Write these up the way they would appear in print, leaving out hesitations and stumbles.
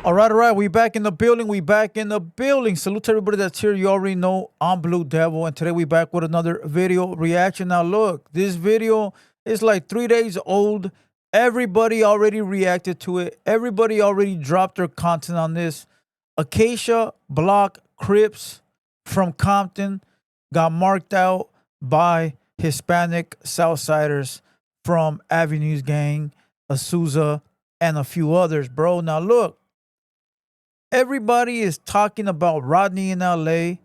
All right. We back in the building. Salute to everybody that's here. You already know I'm Blue Devil, and today we back with another video reaction. Now, look, this video is like 3 days old. Everybody already reacted to it. Everybody already dropped their content on this. Acacia Block Crips from Compton got marked out by Hispanic Southsiders from Avenues Gang, Azusa, and a few others, bro. Now, look. Everybody is talking about Rodney in LA.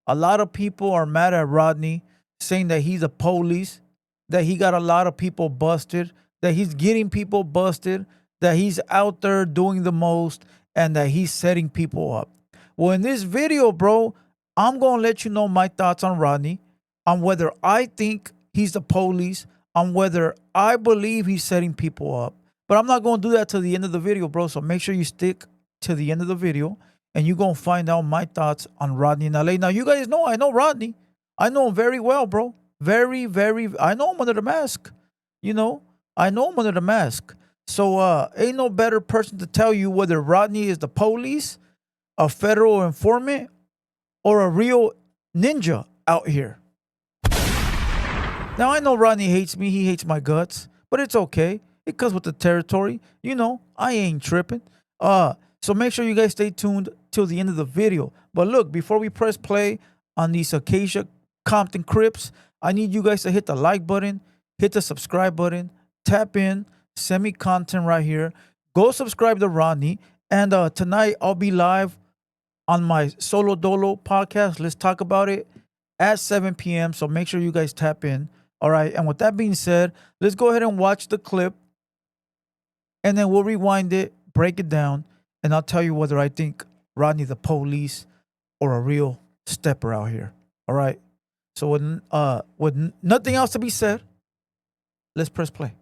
A lot of people are mad at Rodney, saying that he's a police, that he got a lot of people busted, that he's getting people busted, that he's out there doing the most, and that he's setting people up. Well, in this video, bro, I'm going to let you know my thoughts on Rodney, on whether I think he's the police, on whether I believe he's setting people up. But I'm not going to do that till the end of the video, bro, so make sure you stick to the end of the video and you're gonna find out my thoughts on Rodney in LA. Now, you guys know I know Rodney. I know him very well, bro. Very, I know him under the mask. You know, I know him under the mask. So ain't no better person to tell you whether Rodney is the police, a federal informant, or a real ninja out here. Now, I know Rodney hates me. He hates my guts, but it's okay. It comes with the territory. You know, I ain't tripping. So make sure you guys stay tuned till the end of the video. But look, before we press play on these Acacia Compton Crips, I need you guys to hit the like button, hit the subscribe button, tap in, send me content right here. Go subscribe to Rodney. And tonight I'll be live on my Solo Dolo podcast. Let's talk about it at 7 p.m. So make sure you guys tap in. All right. And with that being said, let's go ahead and watch the clip. And then we'll rewind it, break it down. And I'll tell you whether I think Rodney the police or a real stepper out here. All right. So with nothing else to be said, let's press play.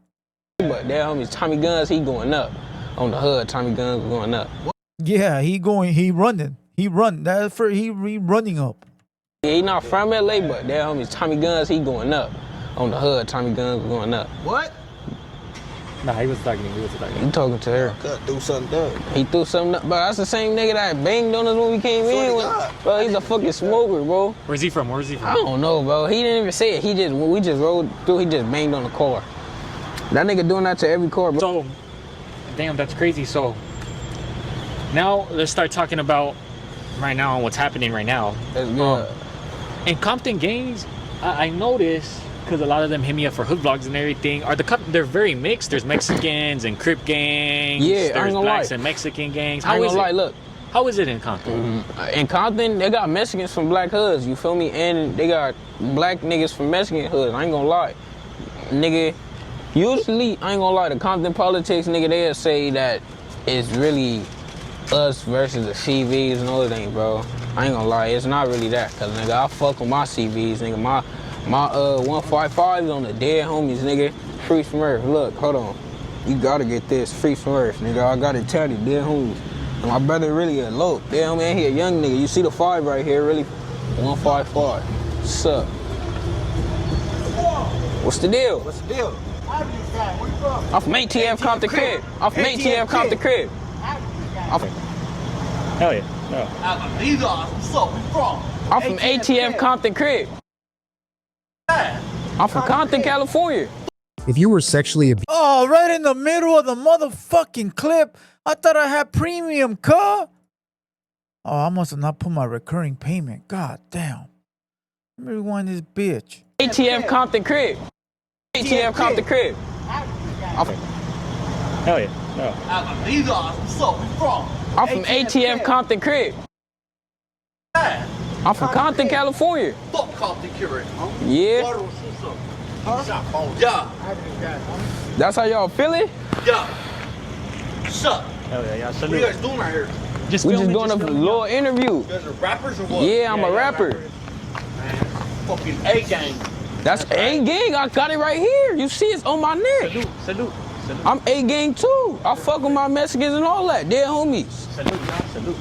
But that homie Tommy Guns, he going up. On the hood, Tommy Guns going up. Yeah, he running. He running up. Yeah, he not from LA, but that homie Tommy Guns, he going up. On the hood, Tommy Guns going up. What? Nah, he was talking. You talking to her? Threw something down. He threw something up. Bro, that's the same nigga that banged on us when we came in. Bro, he's a fucking smoker, bro. Where's he from? I don't know, bro. He didn't even say it. When we just rode through, he just banged on the car. That nigga doing that to every car, bro. So, damn, that's crazy. So, now let's start talking about right now what's happening right now. That's good. In Compton gangs, I noticed, because a lot of them hit me up for hood vlogs and everything, they're very mixed. There's Mexicans and Crip gangs. Yeah, there's blacks and Mexican gangs. I ain't gonna lie, look. How is it in Compton? In Compton, they got Mexicans from black hoods, you feel me? And they got black niggas from Mexican hoods. I ain't gonna lie. Nigga, usually, I ain't gonna lie, the Compton politics, nigga, they'll say that it's really us versus the CVs. No, it ain't, bro. I ain't gonna lie, it's not really that. Cause, nigga, I fuck with my CVs, nigga. My 155 is on the dead homies, nigga. Free from Earth. Look, hold on. You gotta get this. Free from Earth, nigga. I gotta tell you, dead homies. And my brother really a low. Dead homie ain't he a young nigga. You see the 5 right here, really? 155. What's up? What's the deal? What's the deal? Where you from? I'm from ATF Compton Crib. I'm from ATF Compton Crib. Hell yeah. These are, what's up? Where you from? I'm from ATF Compton Crib. I'm from Compton, California. If you were sexually abused. Oh, right in the middle of the motherfucking clip. I thought I had premium, cuh. Oh, I must have not put my recurring payment. God damn. Let me rewind this bitch. ATF Compton Crib. ATF Compton Crib. Hell yeah. These are, what's up? Where you from? I'm from ATF Compton Crib. I'm from Compton, California. Fuck Compton Crib. Yeah. Yeah. That's how y'all feeling? Yeah. What's up? Hell yeah. What are you guys doing out here? We just doing a little interview. You guys are rappers or what? Yeah, I'm a rapper. Fucking A-gang. That's A-gang. I got it right here. You see it's on my neck. Salute. I'm A-gang too. I fuck with my Mexicans and all that. They're homies. Salute.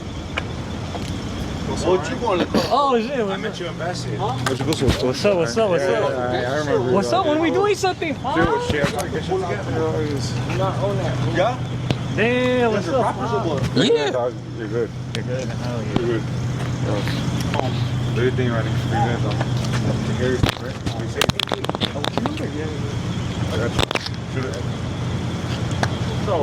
What you going to call? Oh shit. I met you in Bassett. What's up? I remember. What's up? When are we doing something? Dude, shit, I'm trying to get you together. Yeah? Damn, what's Your up? rappers or what? Yeah. Dog, you're good. You're good. Hell yeah. You're good. Do your thing, Rodney. Three minutes on. The hair is right. We say. I got you. Shoot it. So,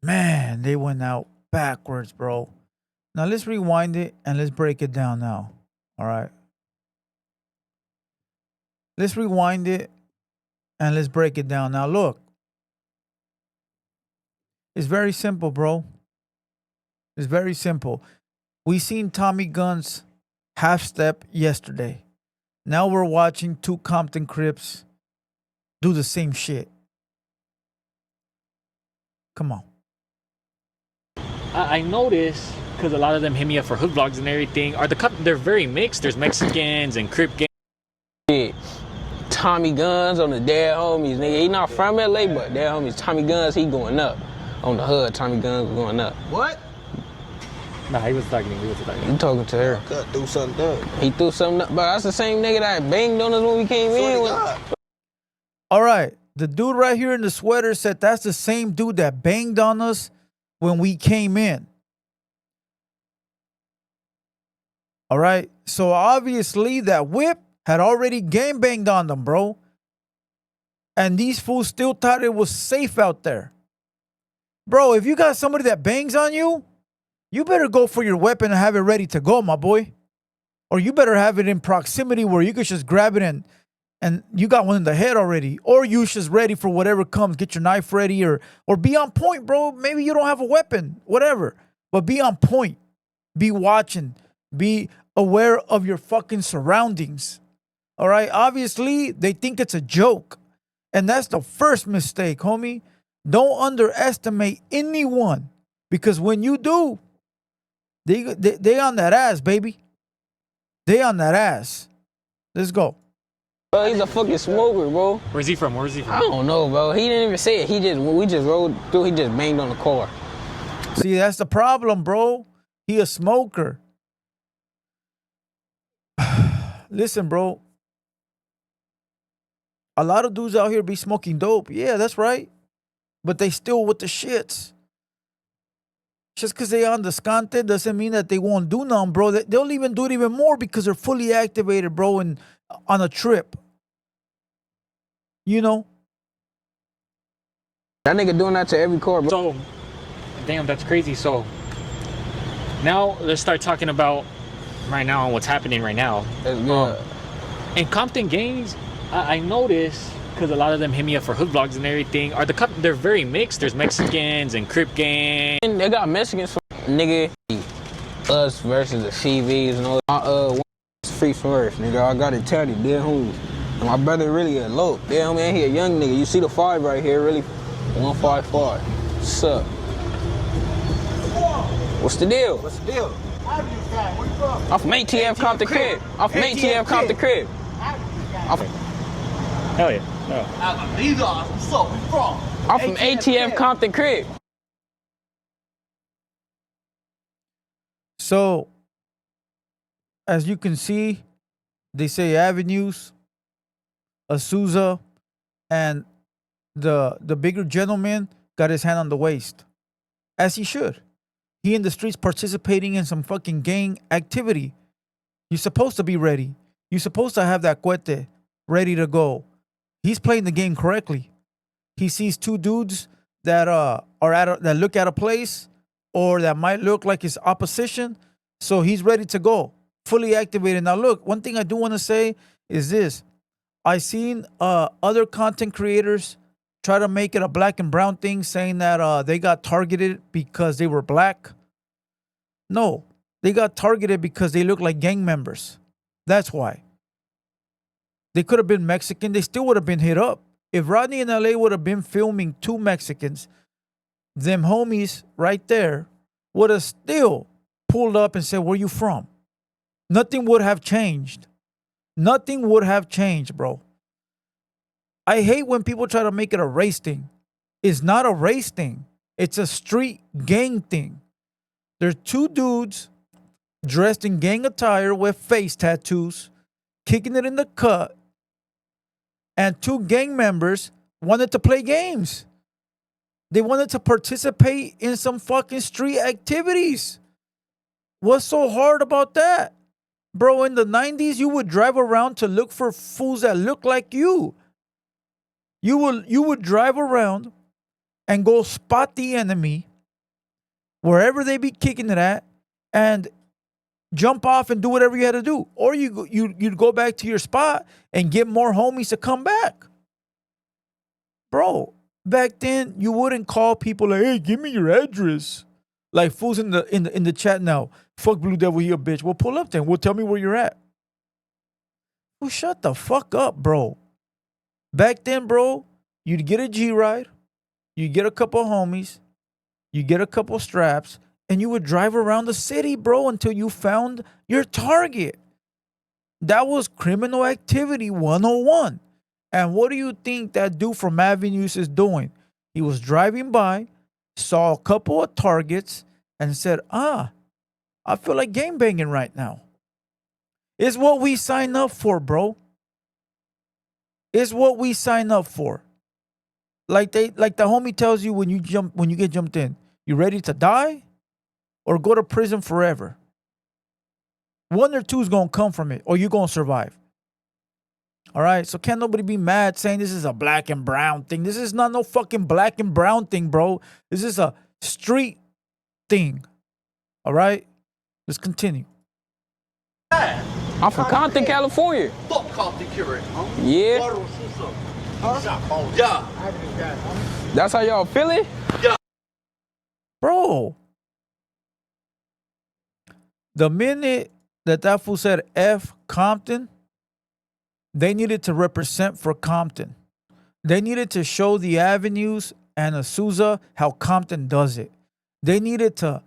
Man, they went out backwards, bro. Now let's rewind it and let's break it down now. All right. Let's rewind it and let's break it down. Now look. It's very simple, bro. It's very simple. We seen Tommy Gunn's half step yesterday. Now we're watching two Compton Crips do the same shit. Come on. I noticed because a lot of them hit me up for hood vlogs and everything. They're very mixed. There's Mexicans and Crip gang. Shit. Tommy Guns on the dead homies, nigga. He not from LA, but dead homies. Tommy Guns, he going up. On the hood, Tommy Guns going up. What? Nah, he was talking to me. He was talking to me. You talking to her. Cut through something done. He threw something up. But that's the same nigga that banged on us when we came in. All right. The dude right here in the sweater said that's the same dude that banged on us when we came in. All right. So obviously that whip had already gang banged on them, bro. And these fools still thought it was safe out there. Bro, if you got somebody that bangs on you, you better go for your weapon and have it ready to go, my boy. Or you better have it in proximity where you could just grab it and you got one in the head already. Or you just ready for whatever comes. Get your knife ready or be on point, bro. Maybe you don't have a weapon, whatever. But be on point. Be watching. Be aware of your fucking surroundings. All right? Obviously, they think it's a joke. And that's the first mistake, homie. Don't underestimate anyone. Because when you do, they on that ass, baby. They on that ass. Let's go. Bro, he's a fucking smoker, bro. Where's he from? I don't know, bro. He didn't even say it. We just rode through. He just banged on the car. See, that's the problem, bro. He a smoker. Listen, bro. A lot of dudes out here be smoking dope. Yeah, that's right. But they still with the shits. Just because they on descante doesn't mean that they won't do nothing, bro. They'll even do it even more because they're fully activated, bro, and on a trip. You know? That nigga doing that to every car, bro. So, damn, that's crazy. So, now let's start talking about right now what's happening right now. That's good. In Compton gangs, I noticed because a lot of them hit me up for hood vlogs and everything. They're very mixed. There's Mexicans and Crip gang. And they got Mexicans from nigga. Us versus the CVs and all. One free first, nigga. I got to tell you, dead homies. And my brother really a low. Dead homie, he a young nigga. You see the 5 right here, really? 155. What's up? What's the deal? What's the deal? Where you from? I'm from ATF Compton Crip. I'm from ATF Compton Crip. Hell yeah. Oh. What's up? Where you from? I'm from ATF Compton Crip. So, as you can see, they say avenues, Azusa, and the bigger gentleman got his hand on the waist. As he should. He in the streets participating in some fucking gang activity. You're supposed to be ready. You're supposed to have that cuete ready to go. He's playing the game correctly. He sees two dudes that that look at a place or that might look like his opposition. So he's ready to go. Fully activated. Now look, one thing I do want to say is this. I seen other content creators try to make it a black and brown thing, saying that they got targeted because they were black. No, they got targeted because they look like gang members. That's why. They could have been Mexican. They still would have been hit up. If RodneyInLA would have been filming two Mexicans, them homies right there would have still pulled up and said, where you from? Nothing would have changed. Nothing would have changed, bro. I hate when people try to make it a race thing. It's not a race thing. It's a street gang thing. There's two dudes dressed in gang attire with face tattoos, kicking it in the cut, and 2 gang members wanted to play games. They wanted to participate in some fucking street activities. What's so hard about that? Bro, in the 90s, you would drive around to look for fools that look like you. You would drive around and go spot the enemy wherever they be kicking it at and jump off and do whatever you had to do. Or you'd go back to your spot and get more homies to come back. Bro, back then you wouldn't call people like, hey, give me your address. Like fools in the chat now. Fuck Blue Devil, he a bitch. Well, pull up then. Well, tell me where you're at. Well, shut the fuck up, bro. Back then, bro, you'd get a G-Ride, you'd get a couple homies, you get a couple straps, and you would drive around the city, bro, until you found your target. That was criminal activity 101. And what do you think that dude from Avenues is doing? He was driving by, saw a couple of targets, and said, I feel like gangbanging right now. It's what we sign up for, bro. It's what we sign up for. Like the homie tells you when you get jumped in, you ready to die or go to prison forever? One or two is gonna come from it, or you're gonna survive. All right, so can't nobody be mad saying this is a black and brown thing. This is not no fucking black and brown thing, bro. This is a street thing. All right, let's continue. I'm from Compton, California. Fuck Compton, huh? Yeah. Water was Huh? Yeah. That's how y'all feel it? Bro, the minute that fool said F Compton, they needed to represent for Compton. They needed to show the Avenues and Azusa how Compton does it. They needed to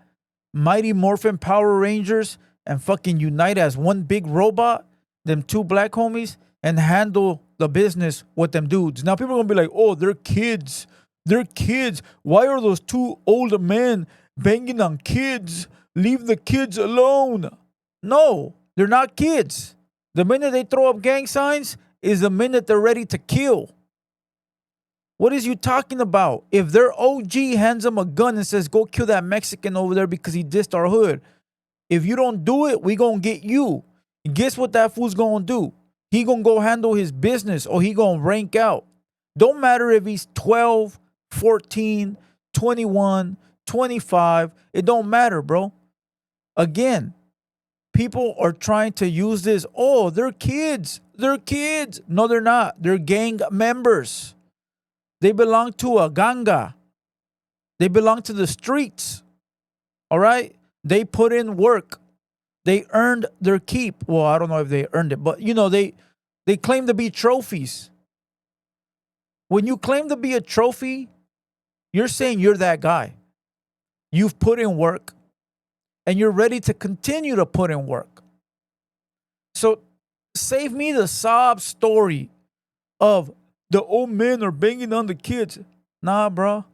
Mighty Morphin Power Rangers and fucking unite as one big robot, them 2 black homies, and handle the business with them dudes. Now people are gonna be like, oh, they're kids. They're kids. Why are those 2 older men banging on kids? Leave the kids alone. No, they're not kids. The minute they throw up gang signs is the minute they're ready to kill. What is you talking about? If their OG hands them a gun and says, go kill that Mexican over there because he dissed our hood. If you don't do it, we gonna get you. Guess what that fool's gonna do? He gonna go handle his business or he gonna rank out. Don't matter if he's 12, 14, 21, 25. It don't matter, bro. Again, people are trying to use this. Oh, they're kids. They're kids. No, they're not. They're gang members. They belong to a ganga. They belong to the streets. All right? They put in work. They earned their keep. Well, I don't know if they earned it, but you know, they claim to be trophies. When you claim to be a trophy, you're saying you're that guy. You've put in work and you're ready to continue to put in work. So save me the sob story of the old men are banging on the kids. Nah, bro.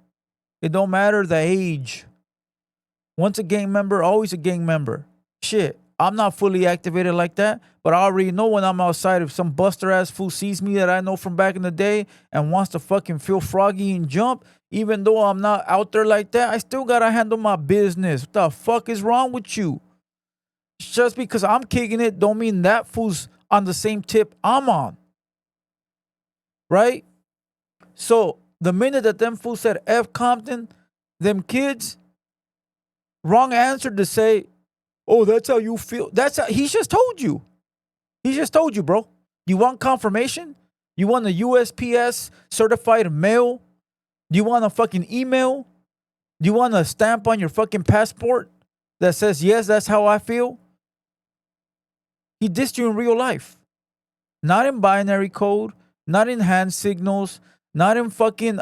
It don't matter the age. Once a gang member, always a gang member. Shit, I'm not fully activated like that, but I already know when I'm outside, if some buster ass fool sees me that I know from back in the day and wants to fucking feel froggy and jump, even though I'm not out there like that, I still gotta handle my business. What the fuck is wrong with you? Just because I'm kicking it don't mean that fool's on the same tip I'm on. Right? So the minute that them fools said F Compton, them kids, wrong answer to say, oh, that's how you feel. That's how he just told you. He just told you, bro. You want confirmation? You want a USPS certified mail? Do you want a fucking email? Do you want a stamp on your fucking passport that says, yes, that's how I feel? He dissed you in real life. Not in binary code, not in hand signals, not in fucking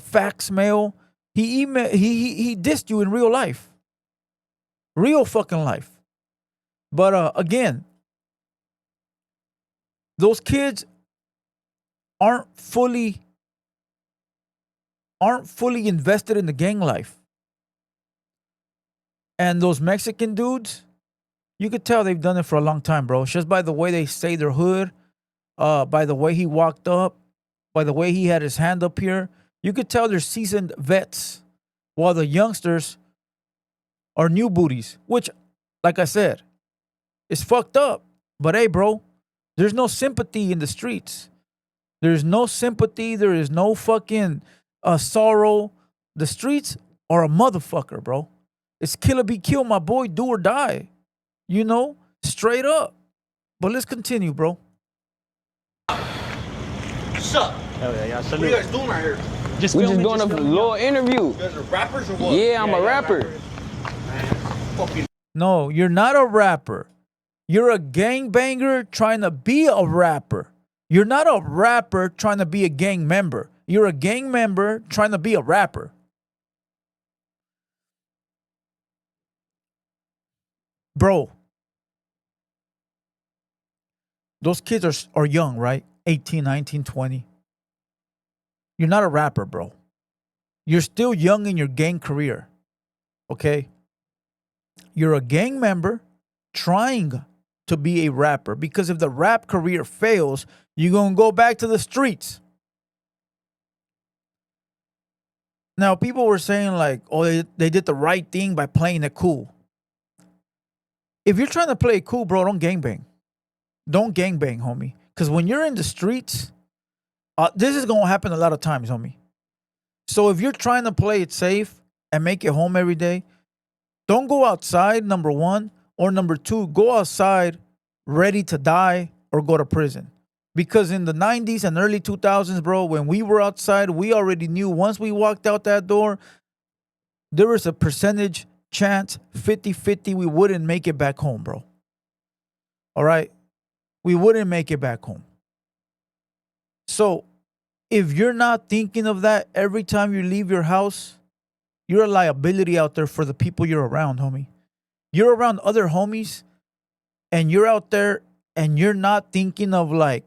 fax mail. He dissed you in real life. Real fucking life. But again, those kids aren't fully invested in the gang life. And those Mexican dudes, You could tell they've done it for a long time, bro. Just by the way they say their hood, by the way he walked up, by the way he had his hand up here, you could tell they're seasoned vets, while the youngsters are new booties, which, like I said, is fucked up. But hey, bro, there's no sympathy in the streets. There's no sympathy. There is no fucking sorrow. The streets are a motherfucker, bro. It's kill or be killed, my boy, do or die. You know, straight up. But let's continue, bro. What's up? Hell yeah, yeah. What are you guys doing right here? We just doing a little interview. You guys are rappers or what? Yeah, I'm a rapper. Fucking No, you're not a rapper. You're a gangbanger trying to be a rapper. You're not a rapper trying to be a gang member. You're a gang member trying to be a rapper. Bro, those kids are young, right? 18, 19, 20. You're not a rapper, bro. You're still young in your gang career, okay? You're a gang member trying to be a rapper, because if the rap career fails, you're going to go back to the streets. Now, people were saying like, oh, they did the right thing by playing it cool. If you're trying to play it cool, bro, don't gangbang. Don't gangbang, homie. Because when you're in the streets, this is going to happen a lot of times, homie. So if you're trying to play it safe and make it home every day, don't go outside, number one. Or number two, go outside ready to die or go to prison. Because in the 90s and early 2000s, bro, when we were outside, we already knew once we walked out that door, there was a percentage chance, 50-50, we wouldn't make it back home, bro. All right? We wouldn't make it back home. So if you're not thinking of that every time you leave your house, you're a liability out there for the people you're around, homie. You're around other homies and you're out there and you're not thinking of like,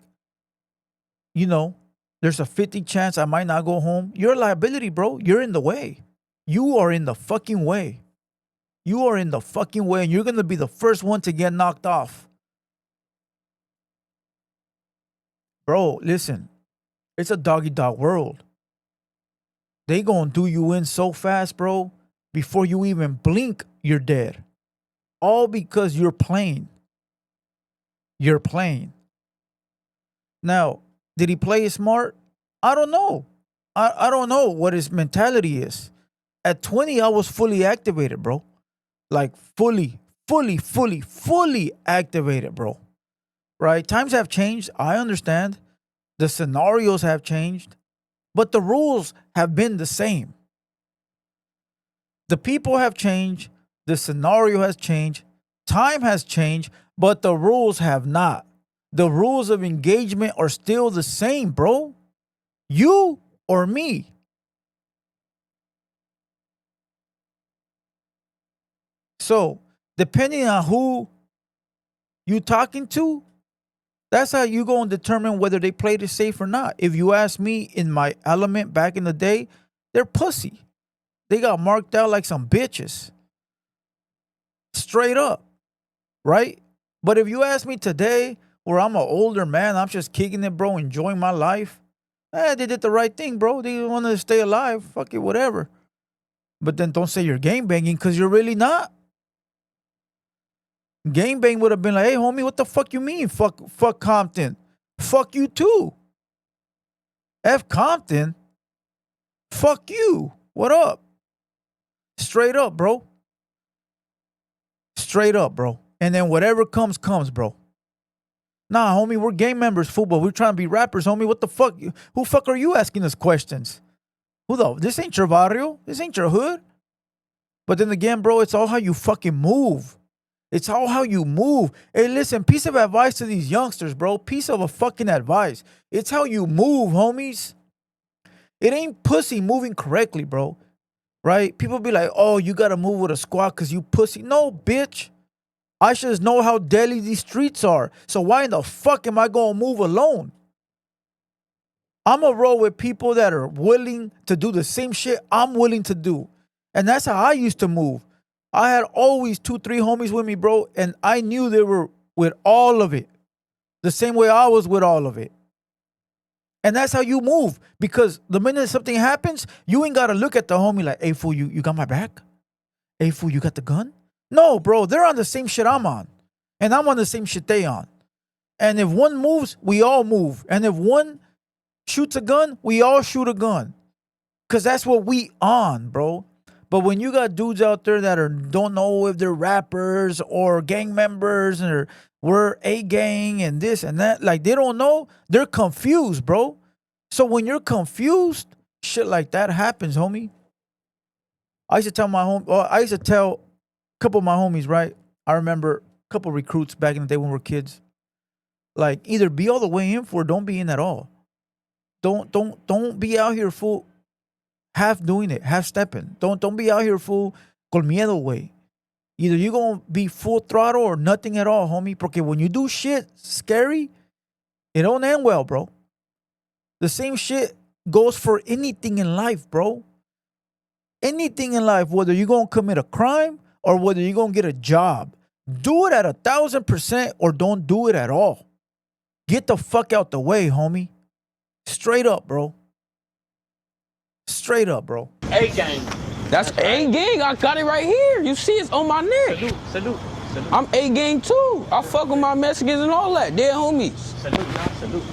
you know, there's a 50 chance I might not go home. You're a liability, bro. You're in the way. You are in the fucking way. You are in the fucking way, and you're going to be the first one to get knocked off. Bro, listen. It's a doggy-dog world. They going to do you in so fast, bro. Before you even blink, you're dead. All because you're playing. You're playing. Now, did he play it smart? I don't know. I don't know what his mentality is. At 20, I was fully activated, bro. Like fully activated, bro. Right? Times have changed. I understand. The scenarios have changed. But the rules have been the same. The people have changed. The scenario has changed. Time has changed. But the rules have not. The rules of engagement are still the same, bro. You or me. So, depending on who you talking to, that's how you go and determine whether they played it safe or not. If you ask me, in my element back in the day, they're pussy. They got marked out like some bitches. Straight up. Right? But if you ask me today, where I'm an older man, I'm just kicking it, bro, enjoying my life. They did the right thing, bro. They wanted to stay alive. Fuck it, whatever. But then don't say you're gangbanging, because you're really not. Gangbang would have been like, hey, homie, what the fuck you mean? Fuck Compton. Fuck you too. F Compton. Fuck you. What up? Straight up, bro. Straight up, bro. And then whatever comes, bro. Nah, homie, we're gang members, fool, but we're trying to be rappers, homie. What the fuck? Who fuck are you asking us questions? This ain't your barrio. This ain't your hood. But then again, bro, it's all how you fucking move. It's all how you move. Hey, listen, piece of advice to these youngsters, bro. Piece of a fucking advice. It's how you move, homies. It ain't pussy moving correctly, bro. Right? People be like, oh, you got to move with a squad because you pussy. No, bitch. I should know how deadly these streets are. So why in the fuck am I going to move alone? I'm going to roll with people that are willing to do the same shit I'm willing to do. And that's how I used to move. I had always 2-3 homies with me, bro, and I knew they were with all of it. The same way I was with all of it. And that's how you move. Because the minute something happens, you ain't gotta look at the homie like, hey fool, you got my back? Hey fool, you got the gun? No, bro, they're on the same shit I'm on. And I'm on the same shit they on. And if one moves, we all move. And if one shoots a gun, we all shoot a gun. Cause that's what we on, bro. But when you got dudes out there that don't know if they're rappers or gang members or we're a gang and this and that, like they don't know, they're confused, bro. So when you're confused, shit like that happens, homie. I used to tell a couple of my homies, right? I remember a couple of recruits back in the day when we were kids. Like either be all the way in for, don't be in at all. Don't be out here fool half doing it, half stepping. Don't be out here fool con miedo, way. Either you're gonna be full throttle or nothing at all, homie. Porque when you do shit scary, it don't end well, bro. The same shit goes for anything in life, bro. Anything in life, whether you're gonna commit a crime or whether you're gonna get a job, do it at 1,000% or don't do it at all. Get the fuck out the way, homie. Straight up, bro. Straight up, bro. A-gang. That's A-gang. I got it right here. You see it's on my neck. Salute. I'm A-gang too. I fuck with my Mexicans and all that. They're homies. Salute.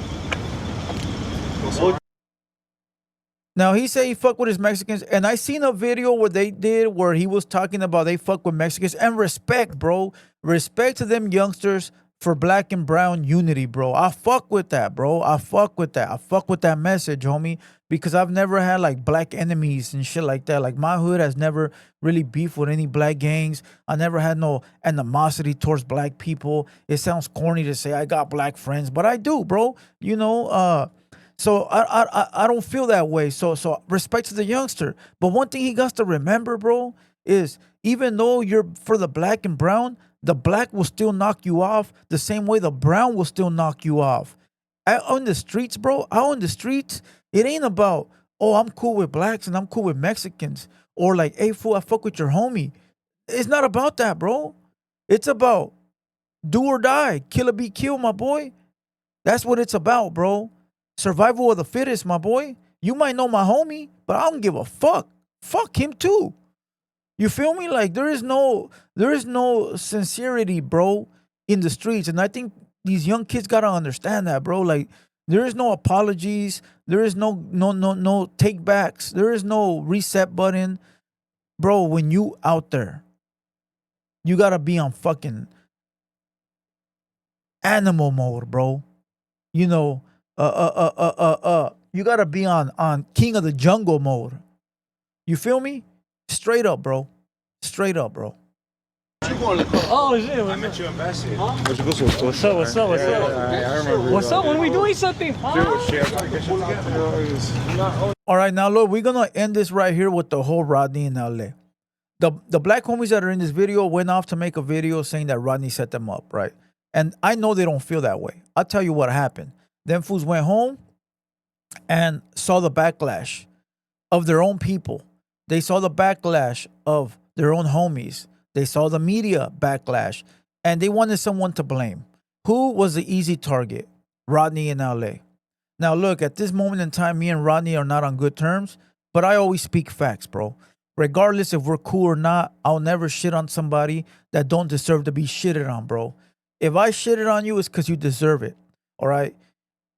Now he said he fuck with his Mexicans, and I seen a video where they did where he was talking about they fuck with Mexicans and respect, bro. Respect to them youngsters for black and brown unity, bro. I fuck with that, bro. I fuck with that. I fuck with that message, homie. Because I've never had like black enemies and shit like that. Like my hood has never really beefed with any black gangs. I never had no animosity towards black people. It sounds corny to say I got black friends, but I do, bro. You know, so I don't feel that way. So respect to the youngster. But one thing he got to remember, bro, is even though you're for the black and brown, the black will still knock you off the same way the brown will still knock you off. Out on the streets, bro, out on the streets, it ain't about, oh, I'm cool with blacks and I'm cool with Mexicans. Or like, hey, fool, I fuck with your homie. It's not about that, bro. It's about do or die. Kill or be killed, my boy. That's what it's about, bro. Survival of the fittest, my boy. You might know my homie, but I don't give a fuck. Fuck him too. You feel me? Like there is no sincerity, bro, in the streets. And I think these young kids gotta understand that, bro. Like there is no apologies. There is no take backs. There is no reset button. Bro, when you out there, you gotta be on fucking animal mode, bro. You know, you gotta be on King of the Jungle mode. You feel me? Straight up, bro. Straight up, bro. Oh shit! I met you in Bassett. What's up? I remember. What's up? When are we doing something? All right, now look, we're gonna end this right here with the whole Rodney in LA. The black homies that are in this video went off to make a video saying that Rodney set them up, right? And I know they don't feel that way. I'll tell you what happened. Them fools went home and saw the backlash of their own people. They saw the backlash of their own homies. They saw the media backlash, and they wanted someone to blame. Who was the easy target? Rodney in LA. Now, look, at this moment in time, me and Rodney are not on good terms, but I always speak facts, bro. Regardless if we're cool or not, I'll never shit on somebody that don't deserve to be shitted on, bro. If I shitted on you, it's because you deserve it, all right?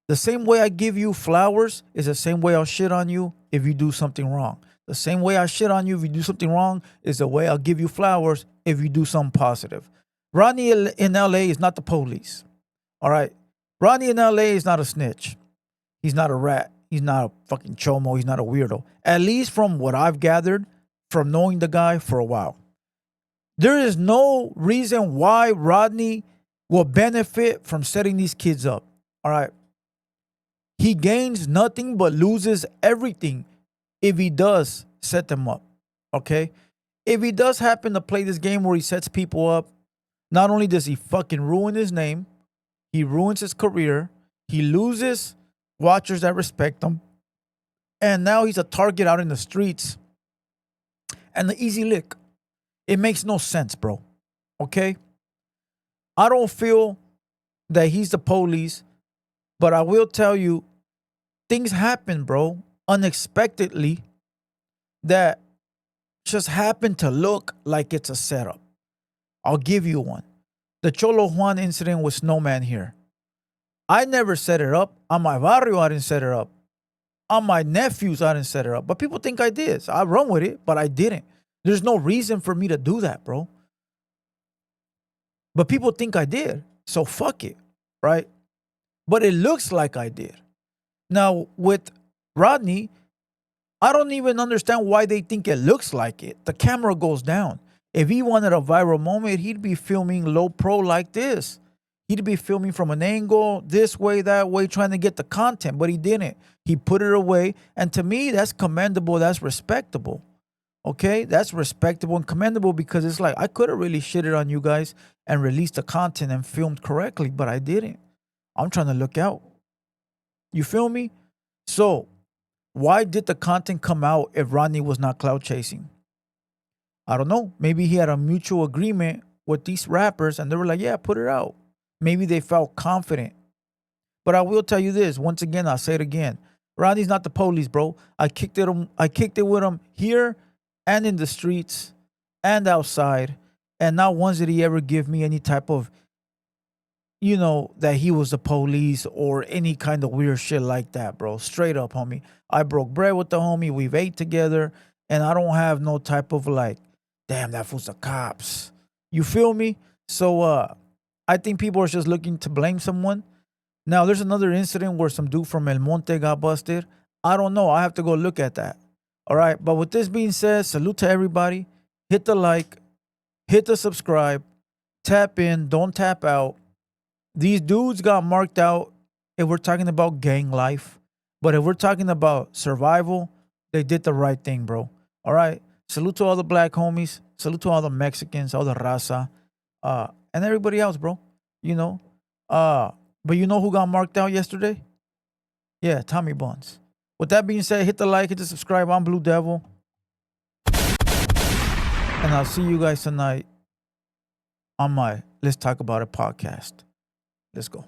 The same way I give you flowers is the same way I'll shit on you if you do something wrong. The same way I shit on you if you do something wrong is the way I'll give you flowers if you do something positive. Rodney in LA is not the police. All right? Rodney in LA is not a snitch. He's not a rat. He's not a fucking chomo. He's not a weirdo. At least from what I've gathered from knowing the guy for a while. There is no reason why Rodney will benefit from setting these kids up. All right? He gains nothing but loses everything if he does set them up, okay? If he does happen to play this game where he sets people up, not only does he fucking ruin his name, he ruins his career, he loses watchers that respect him, and now he's a target out in the streets. And the easy lick. It makes no sense, bro. Okay? I don't feel that he's the police, but I will tell you, things happen, bro, unexpectedly that just happen to look like it's a setup. I'll give you one. The Cholo Juan incident with Snowman here. I never set it up. On my barrio, I didn't set it up. On my nephews, I didn't set it up. But people think I did. So I run with it, but I didn't. There's no reason for me to do that, bro. But people think I did. So fuck it, right? But it looks like I did. Now, with Rodney, I don't even understand why they think it looks like it. The camera goes down. If he wanted a viral moment, he'd be filming low pro like this. He'd be filming from an angle, this way, that way, trying to get the content, but he didn't. He put it away. And to me, that's commendable. That's respectable. Okay? That's respectable and commendable because it's like I could have really shitted on you guys and released the content and filmed correctly, but I didn't. I'm trying to look out. You feel me? So, why did the content come out if Rodney was not cloud chasing? I don't know. Maybe he had a mutual agreement with these rappers and they were like, yeah, put it out. Maybe they felt confident. But I will tell you this. Once again, I'll say it again. Rodney's not the police, bro. I kicked it with him here and in the streets and outside. And not once did he ever give me any type of, that he was the police or any kind of weird shit like that, bro. Straight up, homie. I broke bread with the homie. We've ate together. And I don't have no type of like, damn, that fool's the cops. You feel me? So I think people are just looking to blame someone. Now, there's another incident where some dude from El Monte got busted. I don't know. I have to go look at that. All right. But with this being said, salute to everybody. Hit the like. Hit the subscribe. Tap in. Don't tap out. These dudes got marked out if we're talking about gang life. But if we're talking about survival, they did the right thing, bro. All right. Salute to all the black homies. Salute to all the Mexicans, all the raza, and everybody else, bro. But you know who got marked out yesterday? Yeah, Tommy Buns. With that being said, hit the like, hit the subscribe. I'm Blue Devil. And I'll see you guys tonight on my Let's Talk About It podcast. Let's go.